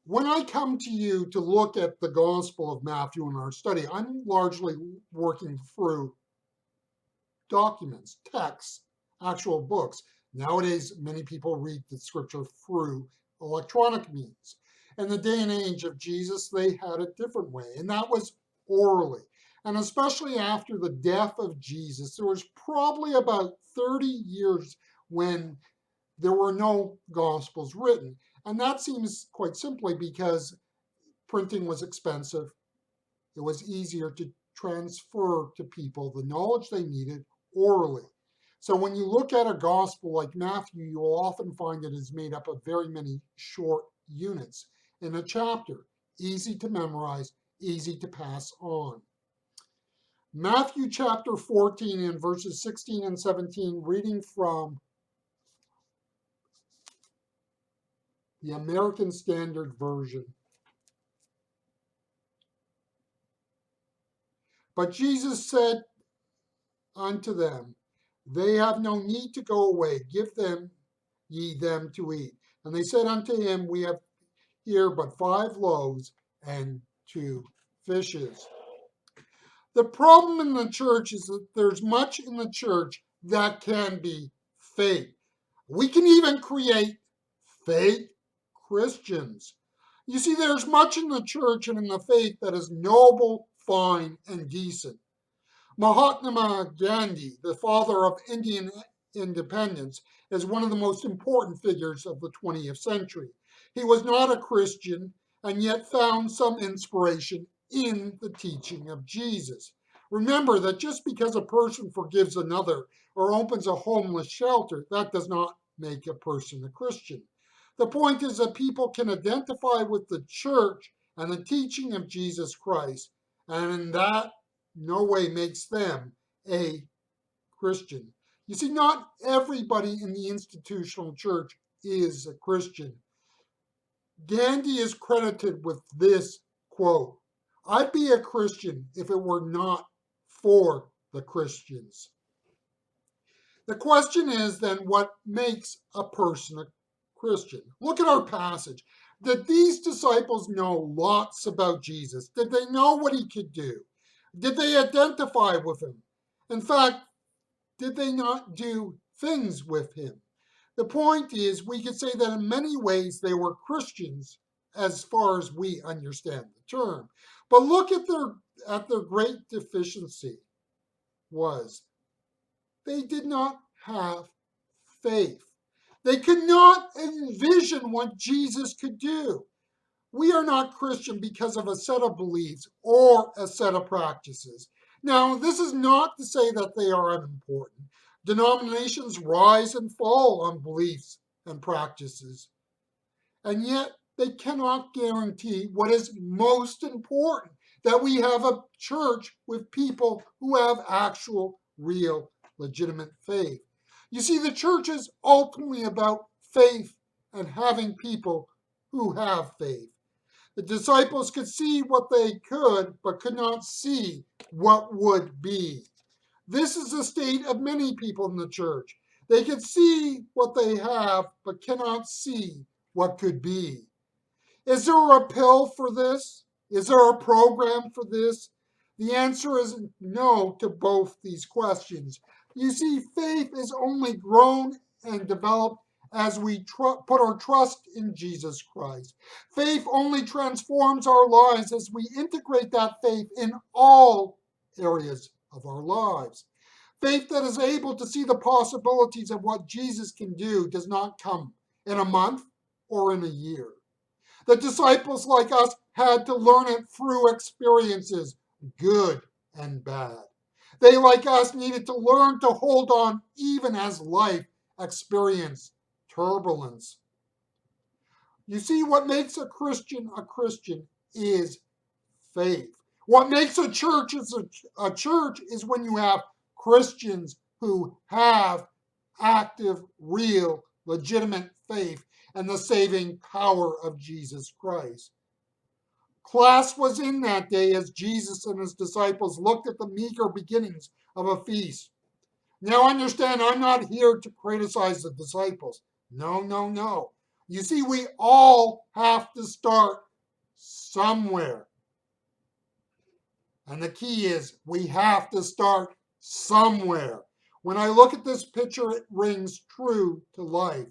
When I come to you to look at the Gospel of Matthew in our study, I'm largely working through documents, texts, actual books. Nowadays, many people read the scripture through electronic means. In the day and age of Jesus, they had a different way, and that was orally. And especially after the death of Jesus, there was probably about 30 years when there were no gospels written. And that seems quite simply because printing was expensive. It was easier to transfer to people the knowledge they needed orally. So when you look at a gospel like Matthew, you will often find it is made up of very many short units in a chapter, easy to memorize, easy to pass on. Matthew chapter 14 and verses 16 and 17, reading from the American Standard Version. But Jesus said unto them, They have no need to go away. Give them ye them to eat. And they said unto him, We have here but 5 loaves and 2 fishes. The problem in the church is that there's much in the church that can be fake. We can even create fake Christians. You see, there's much in the church and in the faith that is noble, fine, and decent. Mahatma Gandhi, the father of Indian independence, is one of the most important figures of the 20th century. He was not a Christian and yet found some inspiration in the teaching of Jesus. Remember that just because a person forgives another or opens a homeless shelter, that does not make a person a Christian. The point is that people can identify with the church and the teaching of Jesus Christ, and in that no way makes them a Christian. You see, not everybody in the institutional church is a Christian. Gandhi is credited with this quote: I'd be a Christian if it were not for the Christians. The question is then, what makes a person a Christian? Look at our passage. Did these disciples know lots about Jesus? Did they know what he could do? Did they identify with him? In fact, did they not do things with him? The point is, we could say that in many ways they were Christians as far as we understand the term. But look at their great deficiency was they did not have faith. They could not envision what Jesus could do. We are not Christian because of a set of beliefs or a set of practices. Now, this is not to say that they are unimportant. Denominations rise and fall on beliefs and practices, and yet they cannot guarantee what is most important, that we have a church with people who have actual, real, legitimate faith. You see, the church is ultimately about faith and having people who have faith. The disciples could see what they could, but could not see what would be. This is the state of many people in the church. They can see what they have, but cannot see what could be. Is there a pill for this? Is there a program for this? The answer is no to both these questions. You see, faith is only grown and developed as we put our trust in Jesus Christ. Faith only transforms our lives as we integrate that faith in all areas of our lives. Faith that is able to see the possibilities of what Jesus can do does not come in a month or in a year. The disciples, like us, had to learn it through experiences, good and bad. They, like us, needed to learn to hold on even as life experienced turbulence. You see, what makes a Christian is faith. What makes a church a church is when you have Christians who have active, real, legitimate faith and the saving power of Jesus Christ. Class was in that day as Jesus and his disciples looked at the meager beginnings of a feast. Now understand, I'm not here to criticize the disciples. No, no, no. You see, we all have to start somewhere. And the key is we have to start somewhere. When I look at this picture, it rings true to life.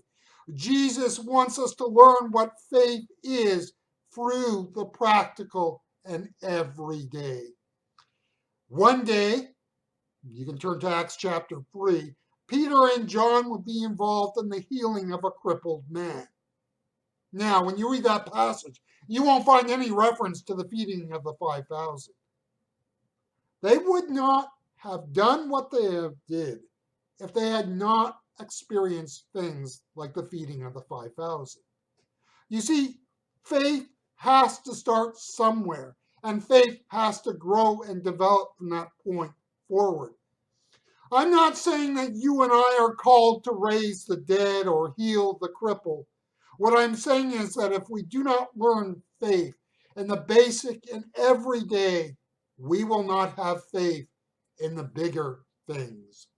Jesus wants us to learn what faith is through the practical and everyday. One day, you can turn to Acts chapter 3, Peter and John would be involved in the healing of a crippled man. Now, when you read that passage, you won't find any reference to the feeding of the 5,000. They would not have done what they did if they had not experienced things like the feeding of the 5,000. You see, faith has to start somewhere, and faith has to grow and develop from that point forward. I'm not saying that you and I are called to raise the dead or heal the cripple. What I'm saying is that if we do not learn faith in the basic and everyday, we will not have faith in the bigger things.